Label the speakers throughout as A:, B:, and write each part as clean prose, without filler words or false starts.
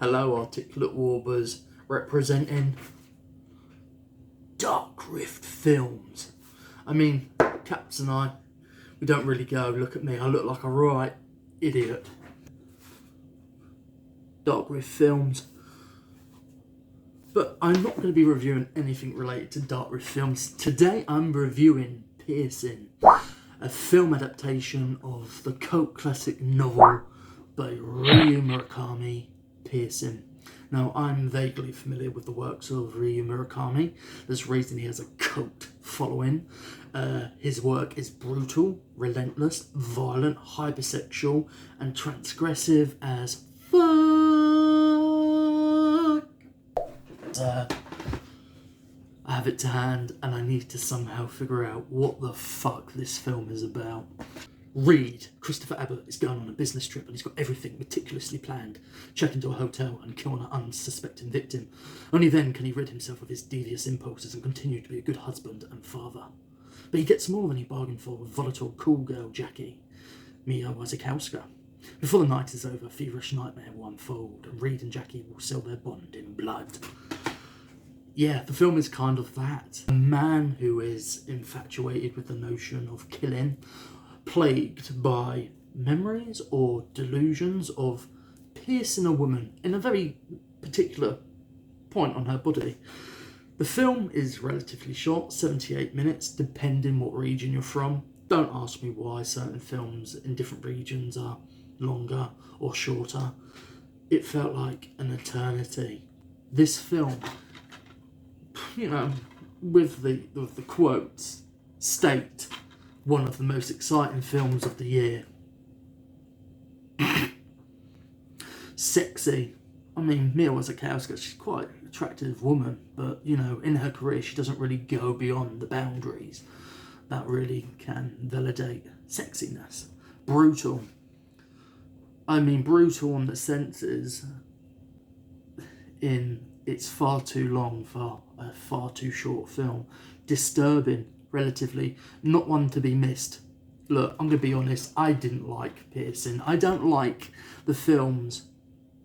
A: Hello, Articulate Warbers, representing Dark Rift Films. I mean, Caps and I, we don't really go. Look at me, I look like a right idiot. Dark Rift Films. But I'm not going to be reviewing anything related to Dark Rift Films. Today I'm reviewing Piercing, a film adaptation of the cult classic novel by Ryu Murakami, Piercing. Now, I'm vaguely familiar with the works of Ryu Murakami. There's a reason he has a cult following. His work is brutal, relentless, violent, hypersexual, and transgressive as fuck. I have it to hand, and I need to somehow figure out what the fuck this film is about. Reed, Christopher Abbott, is going on a business trip and he's got everything meticulously planned. Check into a hotel and kill an unsuspecting victim. Only then can he rid himself of his devious impulses and continue to be a good husband and father. But he gets more than he bargained for with volatile cool girl Jackie, Mia Wasikowska. Before the night is over, a feverish nightmare will unfold and Reed and Jackie will seal their bond in blood. Yeah, the film is kind of that. A man who is infatuated with the notion of killing, plagued by memories or delusions of piercing a woman in a very particular point on her body. The film is relatively short, 78 minutes, depending what region you're from. Don't ask me why certain films in different regions are longer or shorter. It felt like an eternity. This film, with the quotes, state one of the most exciting films of the year. Sexy. I mean, Mia Wasikowska, she's quite an attractive woman, but, in her career, she doesn't really go beyond the boundaries that really can validate sexiness. Brutal. I mean, brutal on the senses in it's far too long for a far too short film. Disturbing, relatively, not one to be missed. Look, I'm going to be honest, I didn't like Piercing. I don't like the films.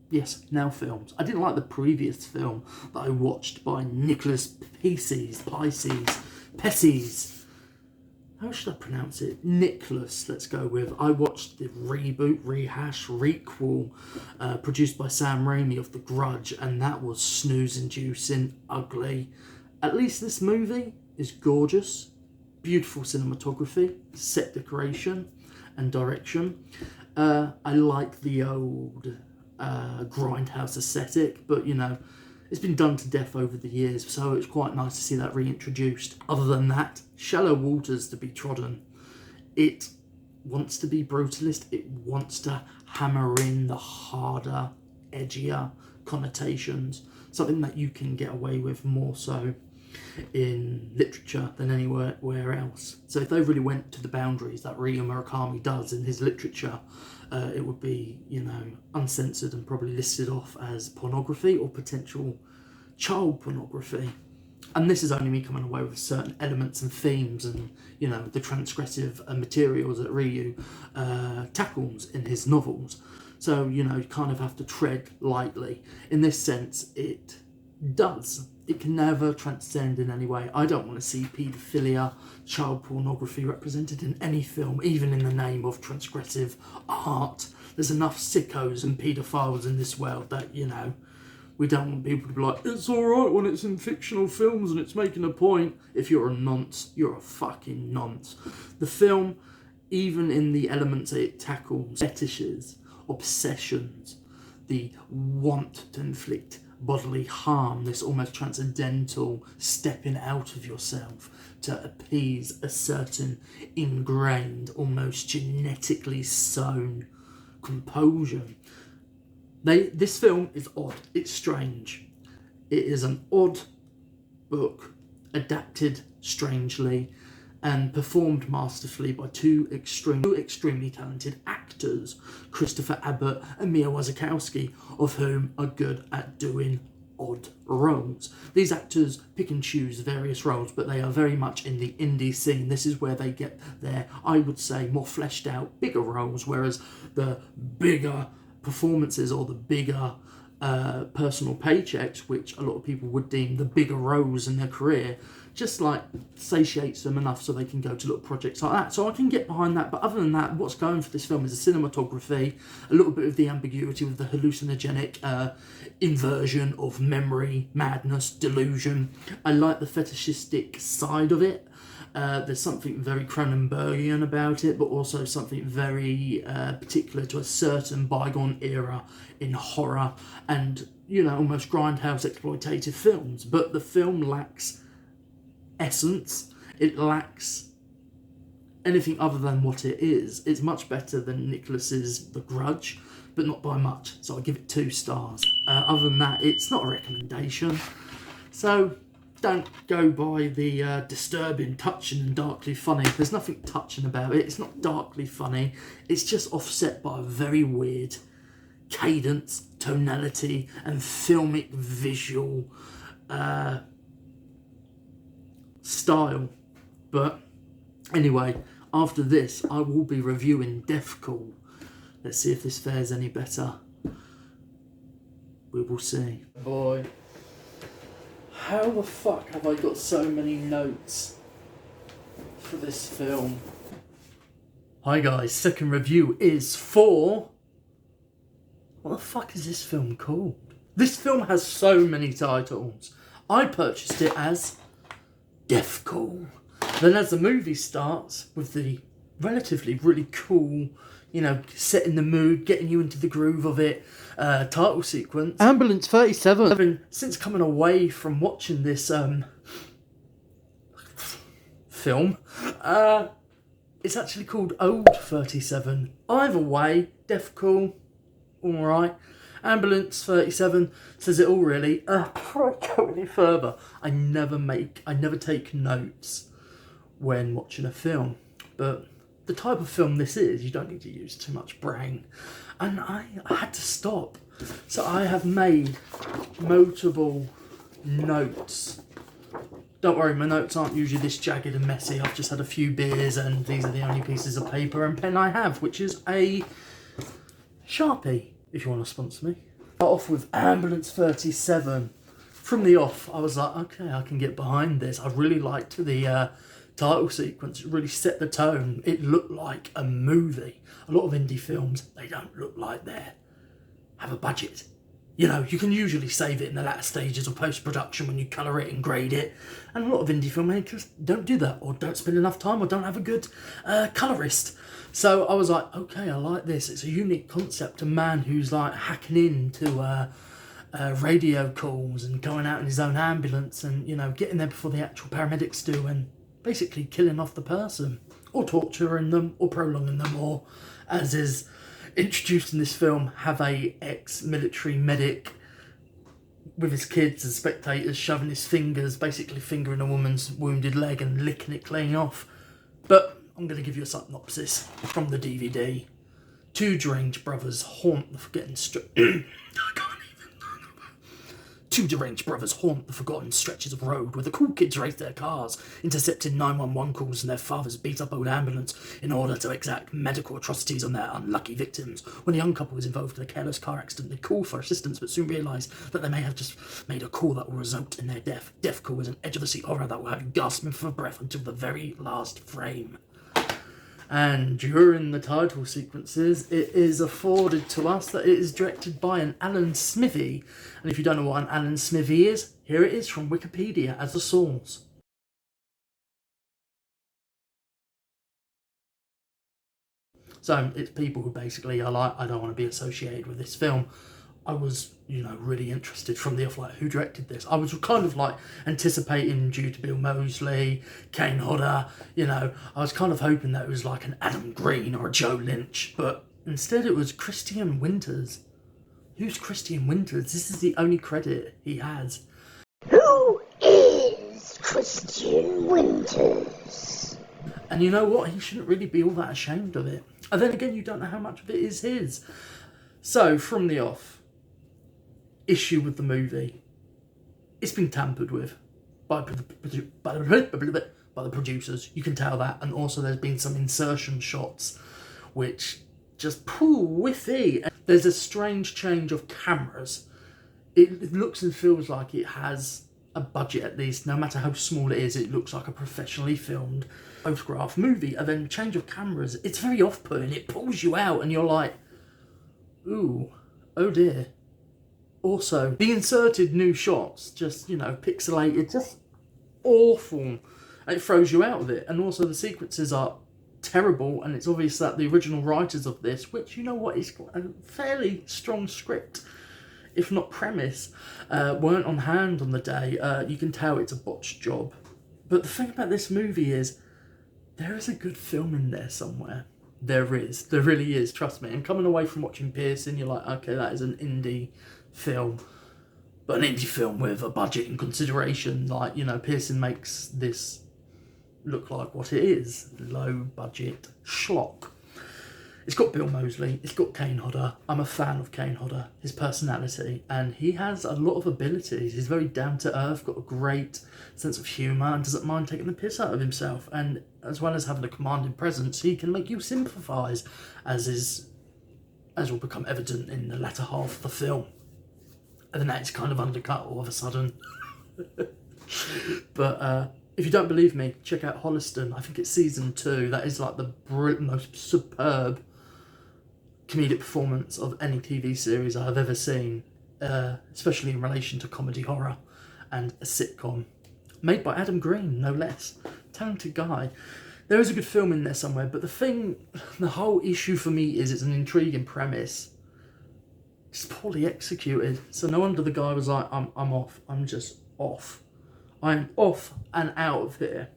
A: Yes, now films. I didn't like the previous film that I watched by Nicholas Pisces. How should I pronounce it? Nicholas, let's go with. I watched the reboot, rehash, requel, produced by Sam Raimi of The Grudge, and that was snooze-inducing, ugly. At least this movie is gorgeous. Beautiful cinematography, set decoration, and direction. I like the old grindhouse aesthetic, but it's been done to death over the years, so it's quite nice to see that reintroduced. Other than that, shallow waters to be trodden. It wants to be brutalist, it wants to hammer in the harder, edgier connotations, something that you can get away with more so in literature than anywhere else. So if they really went to the boundaries that Ryu Murakami does in his literature, it would be, uncensored and probably listed off as pornography or potential child pornography. And this is only me coming away with certain elements and themes and, the transgressive materials that Ryu tackles in his novels. So, you kind of have to tread lightly. In this sense, it does. It can never transcend in any way. I don't want to see paedophilia, child pornography represented in any film, even in the name of transgressive art. There's enough sickos and paedophiles in this world that, we don't want people to be like, it's alright when it's in fictional films and it's making a point. If you're a nonce, you're a fucking nonce. The film, even in the elements that it tackles, fetishes, obsessions, the want to inflict bodily harm, this almost transcendental stepping out of yourself to appease a certain ingrained, almost genetically sown compulsion. This film is odd, it's strange. It is an odd book, adapted strangely, and performed masterfully by two extremely talented actors, Christopher Abbott and Mia Wasikowska, of whom are good at doing odd roles. These actors pick and choose various roles, but they are very much in the indie scene. This is where they get their, I would say, more fleshed out, bigger roles, whereas the bigger performances or the bigger personal paychecks, which a lot of people would deem the bigger roles in their career, just like satiates them enough so they can go to little projects like that. So I can get behind that. But other than that, what's going for this film is the cinematography, a little bit of the ambiguity with the hallucinogenic inversion of memory, madness, delusion. I like the fetishistic side of it. There's something very Cronenbergian about it, but also something very particular to a certain bygone era in horror and, you know, almost grindhouse exploitative films. But the film lacks essence. It lacks anything other than what it is. It's much better than Nicholas's The Grudge, but not by much. So I give it 2 stars. Other than that, it's not a recommendation. So don't go by the disturbing, touching and darkly funny. There's nothing touching about it. It's not darkly funny. It's just offset by a very weird cadence, tonality and filmic visual style. But anyway, after this I will be reviewing Death Call. Let's see if this fares any better. We will see. Boy, how the fuck have I got so many notes for this film? Hi guys, second review is for... what the fuck is this film called? This film has so many titles. I purchased it as Death Call. Then as the movie starts with the relatively really cool, you know, setting the mood, getting you into the groove of it, title sequence. Ambulance 37. Since coming away from watching this film, it's actually called Old 37. Either way, Death Call, alright. Ambulance 37 says it all really. Before I go any further, I never take notes when watching a film, but the type of film this is, you don't need to use too much brain, and I had to stop. So I have made multiple notes. Don't worry, my notes aren't usually this jagged and messy. I've just had a few beers and these are the only pieces of paper and pen I have, which is a Sharpie, if you want to sponsor me. Start off with Ambulance 37. From the off, I was like, okay, I can get behind this. I really liked the title sequence. It really set the tone. It looked like a movie. A lot of indie films, they don't look like they have a budget. You know, you can usually save it in the latter stages of post-production when you colour it and grade it. And a lot of indie filmmakers don't do that, or don't spend enough time, or don't have a good colourist. So I was like, okay, I like this. It's a unique concept. A man who's like hacking into radio calls and going out in his own ambulance and, you know, getting there before the actual paramedics do and basically killing off the person, or torturing them, or prolonging them, or, as is introduced in this film, have a ex-military medic with his kids and spectators shoving his fingers, basically fingering a woman's wounded leg and licking it clean off. But I'm going to give you a synopsis from the DVD. 2 deranged brothers haunt the forgotten stretches of road where the cool kids race their cars, intercepting 911 calls and their fathers beat up old ambulance in order to exact medical atrocities on their unlucky victims. When a young couple is involved in a careless car accident, they call for assistance but soon realise that they may have just made a call that will result in their death. Death Call is an edge-of-the-seat horror that will have you gasping for breath until the very last frame. And during the title sequences, it is afforded to us that it is directed by an Alan Smithee. And if you don't know what an Alan Smithee is, here it is from Wikipedia as a source. So it's people who basically are like, I don't want to be associated with this film. I was, you know, really interested from the off, like, who directed this? I was kind of like anticipating due to Bill Moseley, Kane Hodder, you know, I was kind of hoping that it was like an Adam Green or a Joe Lynch, but instead it was Christian Winters. Who's Christian Winters? This is the only credit he has.
B: Who is Christian Winters?
A: And you know what? He shouldn't really be all that ashamed of it. And then again, you don't know how much of it is his. So, from the off, issue with the movie. It's been tampered with by the producers. You can tell that. And also there's been some insertion shots which just whiffy. There's a strange change of cameras it looks and feels like it has a budget at least. No matter how small it is, it looks like a professionally filmed photograph movie. And then change of cameras, it's very off-putting. It pulls you out and you're like, ooh, oh dear. Also, the inserted new shots, just, you know, pixelated, just awful. And it throws you out of it. And also the sequences are terrible, and it's obvious that the original writers of this, which, you know what, is a fairly strong script, if not premise, weren't on hand on the day. You can tell it's a botched job. But the thing about this movie is, there is a good film in there somewhere. There really is, trust me. And coming away from watching Pearson, you're like, okay, that is an indie film. But an indie film with a budget and consideration. Like, you know, Pearson makes this look like what it is. Low budget schlock. It's got Bill Moseley, it's got Kane Hodder. I'm a fan of Kane Hodder, his personality, and he has a lot of abilities. He's very down to earth, got a great sense of humour, and doesn't mind taking the piss out of himself. And as well as having a commanding presence, he can make you sympathise, as will become evident in the latter half of the film. And then that's kind of undercut all of a sudden. But if you don't believe me, check out Holliston. I think it's season 2. That is like the most superb comedic performance of any TV series I have ever seen, especially in relation to comedy horror and a sitcom. Made by Adam Green, no less. Talented guy. There is a good film in there somewhere, but the whole issue for me is it's an intriguing premise. It's poorly executed. So no wonder the guy was like, I'm off. I'm just off. I'm off and out of here.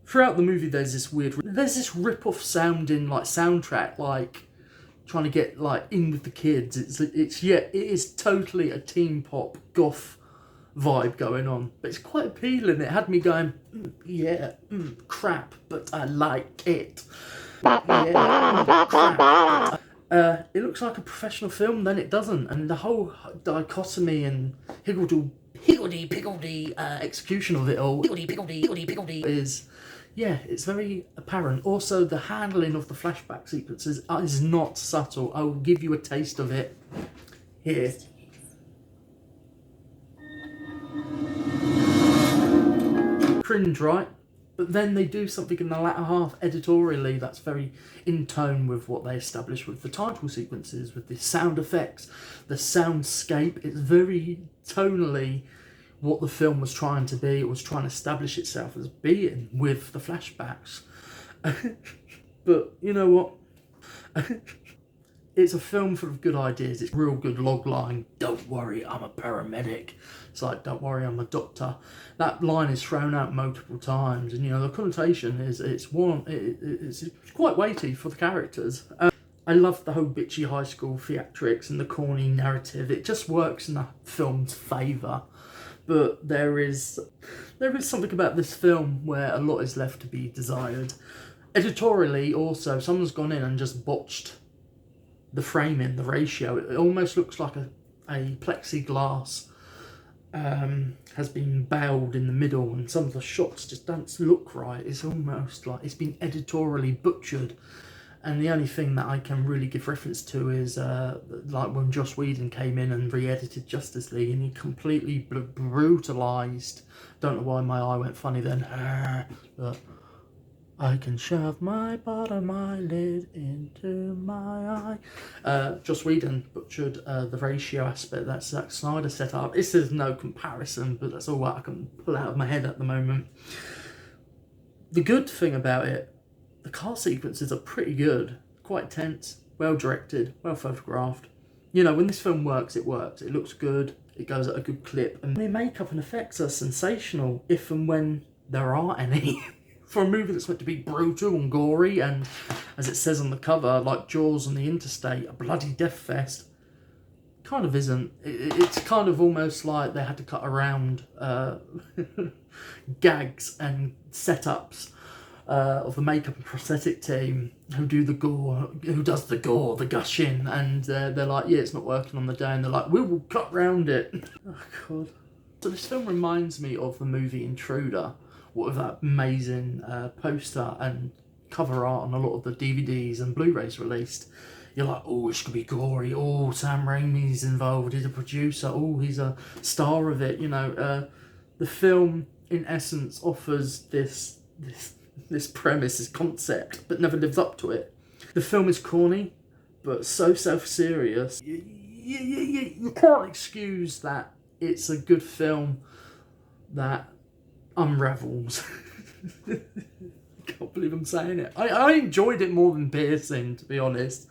A: Throughout the movie, there's this rip-off sounding like soundtrack, like trying to get like in with the kids. It is totally a teen pop goth vibe going on, but it's quite appealing. It had me going, crap, but I like it. Crap. It looks like a professional film, then it doesn't, and the whole dichotomy and higgledy-piggledy execution of it all is, it's very apparent. Also, the handling of the flashback sequences is not subtle. I will give you a taste of it here. Cringe, right? But then they do something in the latter half editorially that's very in tone with what they established with the title sequences, with the sound effects, the soundscape. It's very tonally what the film was trying to be. It was trying to establish itself as being with the flashbacks. But you know what? It's a film full of good ideas. It's real good logline. Don't worry, I'm a paramedic. It's like, don't worry, I'm a doctor. That line is thrown out multiple times, and you know the connotation is it's quite weighty for the characters. I love the whole bitchy high school theatrics and the corny narrative. It just works in the film's favour. But there is something about this film where a lot is left to be desired. Editorially, also, someone's gone in and just botched the framing, the ratio. It almost looks like a plexiglass has been bailed in the middle, and some of the shots just don't look right. It's almost like it's been editorially butchered. And the only thing that I can really give reference to is like when Joss Whedon came in and re-edited Justice League, and he completely brutalised. Don't know why my eye went funny then. But I can shove my bottom eyelid into my eye. Joss Whedon butchered the ratio aspect that Zack Snyder set up. This is no comparison, but that's all I can pull out of my head at the moment. The good thing about it, the car sequences are pretty good. Quite tense, well directed, well photographed. You know, when this film works, it works. It looks good, it goes at a good clip. And the makeup and effects are sensational, if and when there are any. For a movie that's meant to be brutal and gory, and as it says on the cover, like Jaws on the Interstate, a bloody death fest, kind of isn't. It's kind of almost like they had to cut around gags and setups of the makeup and prosthetic team who does the gore, the gushing, and they're like, yeah, it's not working on the day, and they're like, we will cut round it. Oh god. So this film reminds me of the movie Intruder, with that amazing poster and cover art on a lot of the DVDs and Blu-rays released. you're like, oh, it's gonna be gory. Oh, Sam Raimi's involved. He's a producer. Oh, he's a star of it. You know, the film in essence offers this premise, this concept, but never lives up to it. The film is corny, but so self-serious. You can't excuse that it's a good film that unravels. I can't believe I'm saying it. I enjoyed it more than Piercing, to be honest.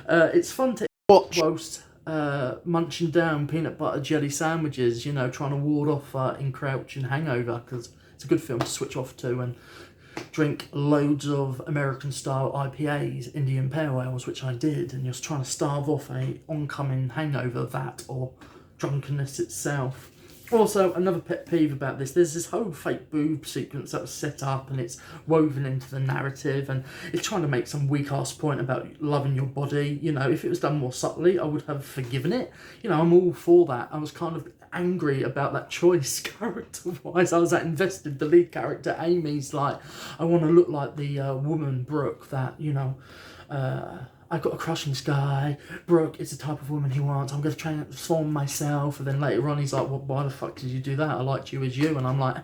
A: It's fun to watch whilst munching down peanut butter jelly sandwiches, you know, trying to ward off encroaching hangover, because it's a good film to switch off to and drink loads of American-style IPAs, Indian Pale Ales, which I did, and just trying to starve off a oncoming hangover, that, or drunkenness itself. Also, another pet peeve about this, there's this whole fake boob sequence that was set up and it's woven into the narrative, and it's trying to make some weak-ass point about loving your body. You know, if it was done more subtly, I would have forgiven it. You know, I'm all for that. I was kind of angry about that choice character-wise. I was that invested. The lead character, Amy's like, I want to look like the woman, Brooke, that, you know, I got a crush on this guy. Brooke is the type of woman he wants. I'm going to transform myself. And then later on, he's like, well, why the fuck did you do that? I liked you as you. And I'm like,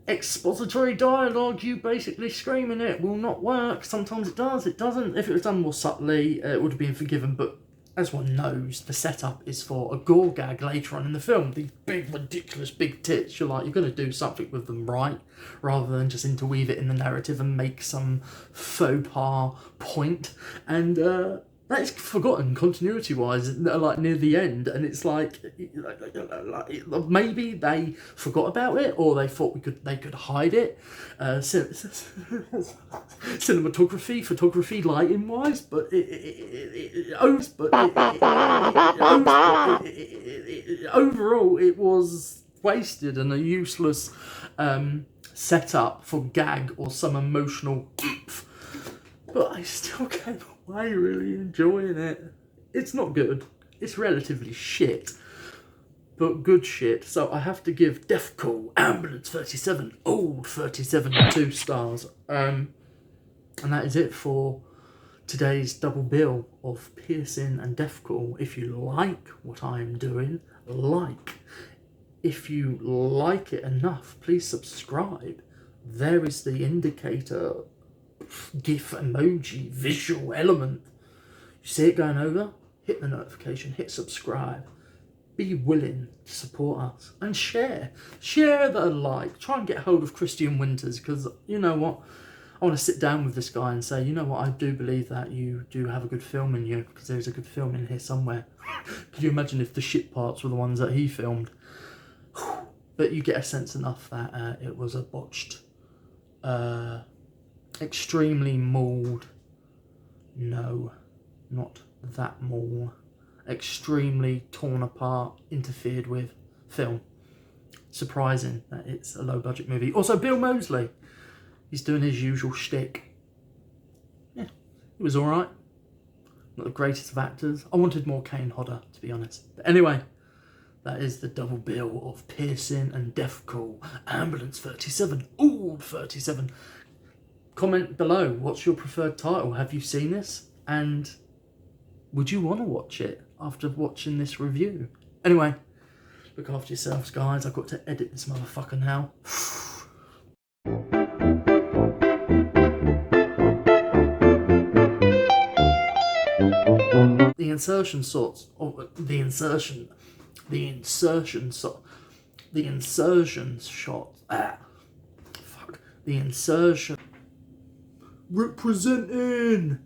A: expository dialogue, you basically screaming it will not work. Sometimes it does, it doesn't. If it was done more subtly, it would have been forgiven. But as one knows, the setup is for a gore gag later on in the film. These big, ridiculous, big tits. You're like, you're going to do something with them, right? Rather than just interweave it in the narrative and make some faux pas point. And that is forgotten continuity-wise, like near the end. And it's like maybe they forgot about it, or they thought they could hide it. Photography, lighting-wise, but overall, it was wasted and a useless setup for gag or some emotional oomph. But I still came away really enjoying it. It's not good. It's relatively shit, but good shit. So I have to give Death Call, Ambulance 37, Old 37, 2 stars. And that is it for today's double bill of Piercing and Death Call. If you like what I am doing, like. If you like it enough, please subscribe. There is the indicator, GIF, emoji, visual element. You see it going over? Hit the notification, hit subscribe. Be willing to support us and share. Share the like. Try and get hold of Christian Winters, because you know what? I want to sit down with this guy and say, you know what, I do believe that you do have a good film in you, because there's a good film in here somewhere. Could you imagine if the shit parts were the ones that he filmed? But you get a sense enough that it was a botched, extremely mauled, no, not that maul, extremely torn apart, interfered with film. Surprising that it's a low budget movie. Also, Bill Moseley, he's doing his usual shtick. Yeah, it was alright. Not the greatest of actors. I wanted more Kane Hodder, to be honest. But anyway, that is the double bill of Piercing and Death Call, Ambulance 37, Old 37. Comment below, what's your preferred title? Have you seen this? And would you want to watch it after watching this review? Anyway, look after yourselves, guys. I've got to edit this motherfucker now. The insertion sorts, or the insertion shot, the insertion, representing.